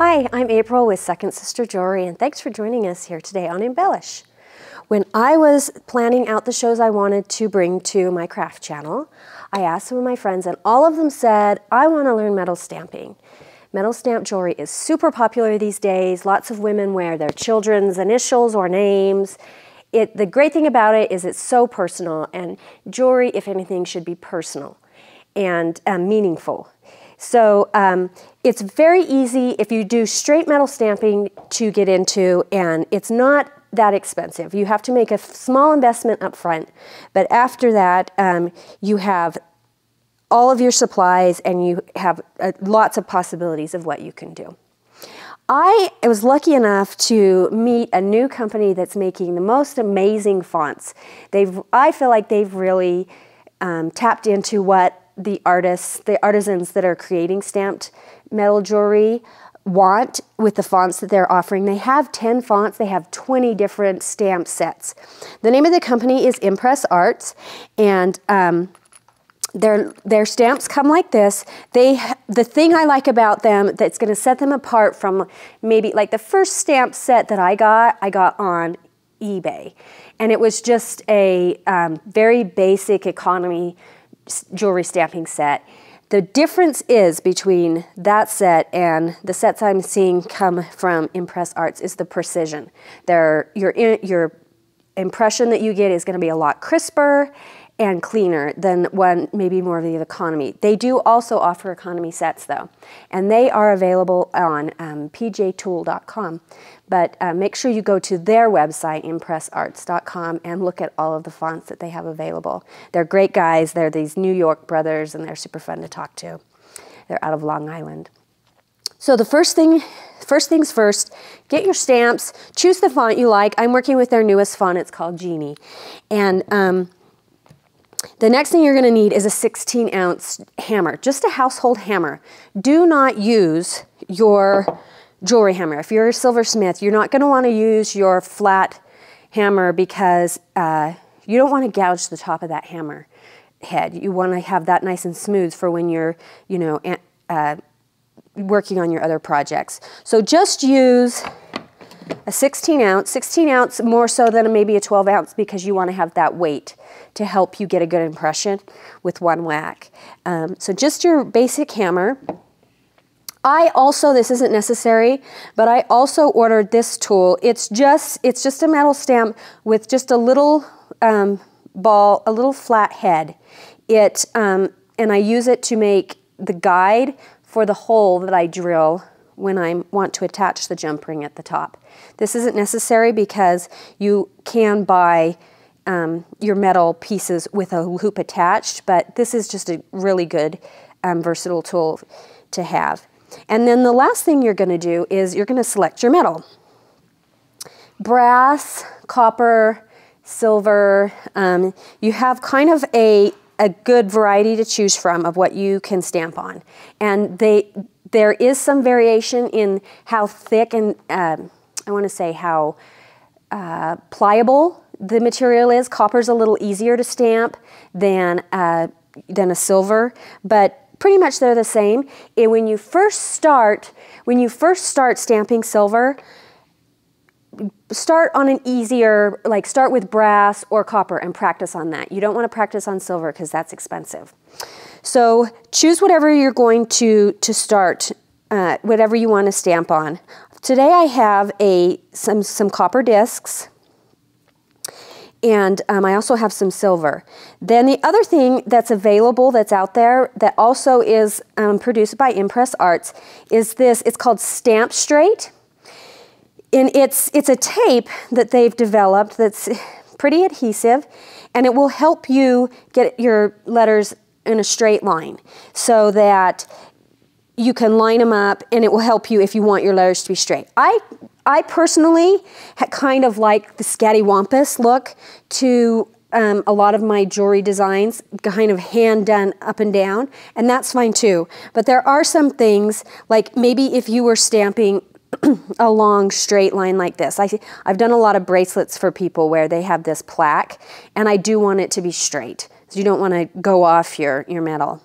Hi, I'm April with Second Sister Jewelry, and thanks for joining us here today on Embellish. When I was planning out the shows I wanted to bring to my craft channel, I asked some of my friends, and all of them said, I want to learn metal stamping. Metal stamp jewelry is super popular these days. Lots of women wear their children's initials or names. The great thing about it is it's so personal, and jewelry, if anything, should be personal and meaningful. So it's very easy if you do straight metal stamping to get into, and it's not that expensive. You have to make a small investment up front, but after that you have all of your supplies and you have lots of possibilities of what you can do. I was lucky enough to meet a new company that's making the most amazing fonts. I feel like they've really tapped into what the artisans that are creating stamped metal jewelry want with the fonts that they're offering. They have 10 fonts, they have 20 different stamp sets. The name of the company is Impress Arts, and their stamps come like this. The thing I like about them that's going to set them apart from maybe like the first stamp set that I got on eBay, and it was just a very basic economy jewelry stamping set. The difference is between that set and the sets I'm seeing come from Impress Arts is the precision. Your impression that you get is going to be a lot crisper and cleaner than one maybe more of the economy. They do also offer economy sets though, and they are available on pjtool.com. But make sure you go to their website, impressarts.com, and look at all of the fonts that they have available. They're great guys. They're these New York brothers, and they're super fun to talk to. They're out of Long Island. So the first things first, get your stamps, choose the font you like. I'm working with their newest font. It's called Genie. And the next thing you're going to need is a 16-ounce hammer, just a household hammer. Do not use your jewelry hammer. If you're a silversmith, you're not going to want to use your flat hammer because you don't want to gouge the top of that hammer head. You want to have that nice and smooth for when you're, working on your other projects. So just use a 16-ounce more so than maybe a 12-ounce because you want to have that weight to help you get a good impression with one whack. So just your basic hammer. This isn't necessary, but I also ordered this tool. It's just a metal stamp with just a little ball, a little flat head. And I use it to make the guide for the hole that I drill when I want to attach the jump ring at the top. This isn't necessary because you can buy your metal pieces with a hoop attached, but this is just a really good versatile tool to have. And then the last thing you're going to do is you're going to select your metal. Brass, copper, silver, you have kind of a good variety to choose from of what you can stamp on. And there is some variation in how thick and I want to say how pliable the material is. Copper's a little easier to stamp than a silver, but pretty much they're the same. And when you first start stamping silver, start on an easier, like start with brass or copper and practice on that. You don't want to practice on silver because that's expensive. So choose whatever you're going to start, whatever you want to stamp on. Today I have some copper discs, and I also have some silver. Then the other thing that's available that's out there that also is produced by Impress Arts is this. It's called Stamp Straight. And it's a tape that they've developed that's pretty adhesive, and it will help you get your letters in a straight line so that you can line them up, and it will help you if you want your letters to be straight. I personally kind of like the scattywampus look to a lot of my jewelry designs, kind of hand done up and down, and that's fine too. But there are some things, like maybe if you were stamping a long straight line like this. I've done a lot of bracelets for people where they have this plaque, and I do want it to be straight. So you don't want to go off your metal.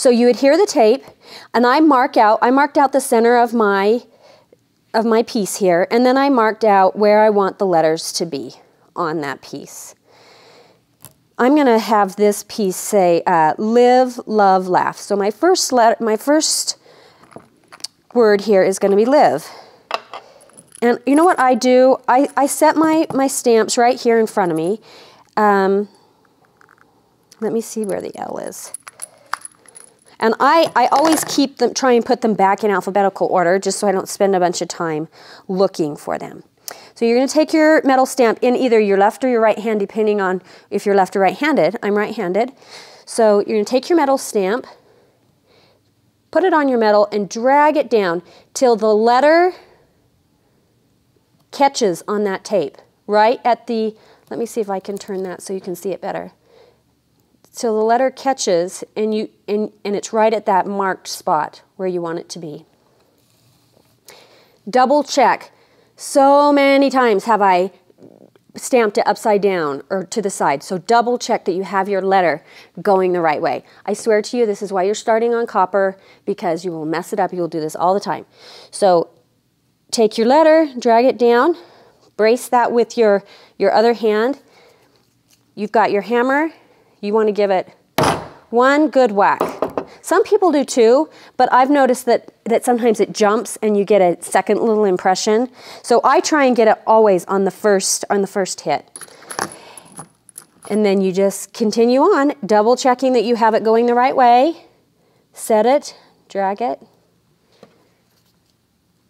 So you adhere the tape, and I marked out the center of my piece here, and then I marked out where I want the letters to be on that piece. I'm going to have this piece say live, love, laugh. So my first word here is going to be live. And you know what I do? I set my stamps right here in front of me. Let me see where the L is. And I always try and put them back in alphabetical order just so I don't spend a bunch of time looking for them. So you're going to take your metal stamp in either your left or your right hand, depending on if you're left or right-handed. I'm right-handed. So you're going to take your metal stamp, put it on your metal, and drag it down till the letter catches on that tape, right at the, let me see if I can turn that so you can see it better. Till the letter catches and it's right at that marked spot where you want it to be. Double check. So many times have I stamped it upside down or to the side. So double check that you have your letter going the right way. I swear to you, this is why you're starting on copper, because you will mess it up. You will do this all the time. So take your letter, drag it down, brace that with your other hand. You've got your hammer. You want to give it one good whack. Some people do two, but I've noticed that sometimes it jumps and you get a second little impression. So I try and get it always on the first hit. And then you just continue on, double checking that you have it going the right way. Set it, drag it.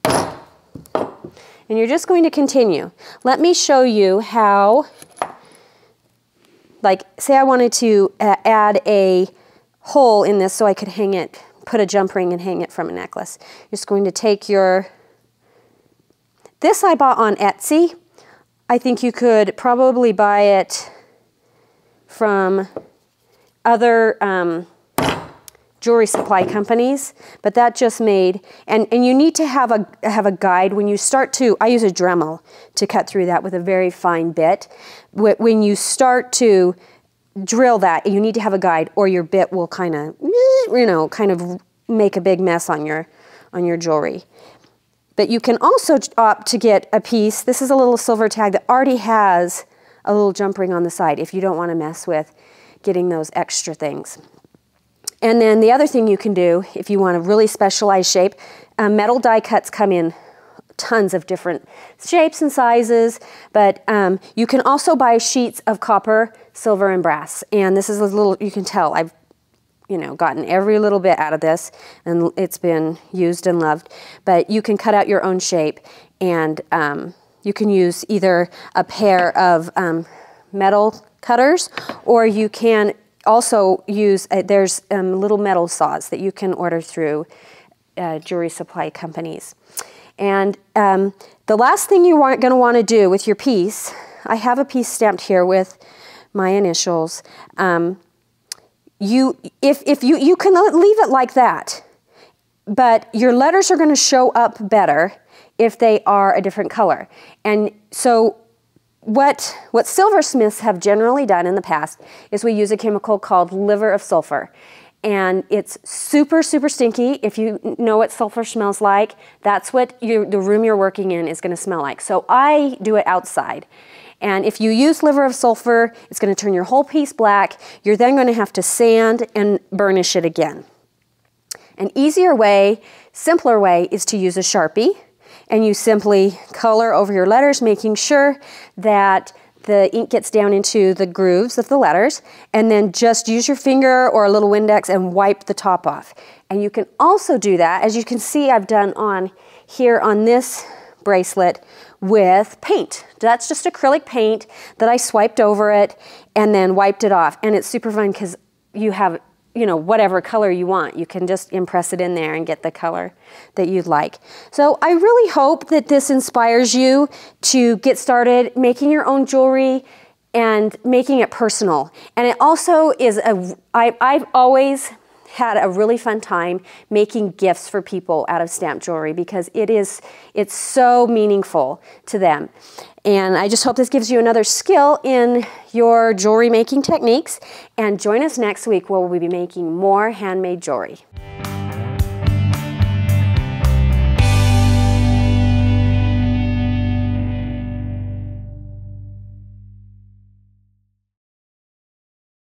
And you're just going to continue. Let me show you how, like, say I wanted to add a hole in this so I could hang it, put a jump ring and hang it from a necklace. You're just going to take this I bought on Etsy. I think you could probably buy it from other jewelry supply companies, but that just made, and you need to have a guide when you start to, I use a Dremel to cut through that with a very fine bit. When you start to drill that, you need to have a guide or your bit will kind of make a big mess on your jewelry. But you can also opt to get a piece, this is a little silver tag that already has a little jump ring on the side if you don't want to mess with getting those extra things. And then the other thing you can do, if you want a really specialized shape, metal die cuts come in tons of different shapes and sizes, but you can also buy sheets of copper, silver, and brass. And this is a little, you can tell I've gotten every little bit out of this, and it's been used and loved. But you can cut out your own shape, and you can use either a pair of metal cutters, or you can also use, there's little metal saws that you can order through jewelry supply companies. And the last thing you are going to want to do with your piece, I have a piece stamped here with my initials. You can leave it like that, but your letters are going to show up better if they are a different color. And so what silversmiths have generally done in the past is we use a chemical called liver of sulfur. And it's super, super stinky. If you know what sulfur smells like, that's what the room you're working in is going to smell like. So I do it outside. And if you use liver of sulfur, it's going to turn your whole piece black. You're then going to have to sand and burnish it again. An easier way, simpler way, is to use a Sharpie. And you simply color over your letters, making sure that the ink gets down into the grooves of the letters, and then just use your finger or a little Windex and wipe the top off. And you can also do that, as you can see I've done on here on this bracelet, with paint. That's just acrylic paint that I swiped over it and then wiped it off. And it's super fun because you have, whatever color you want. You can just impress it in there and get the color that you'd like. So I really hope that this inspires you to get started making your own jewelry and making it personal. And it also is I've always had a really fun time making gifts for people out of stamp jewelry because it's so meaningful to them. And I just hope this gives you another skill in your jewelry making techniques. And join us next week where we'll be making more handmade jewelry.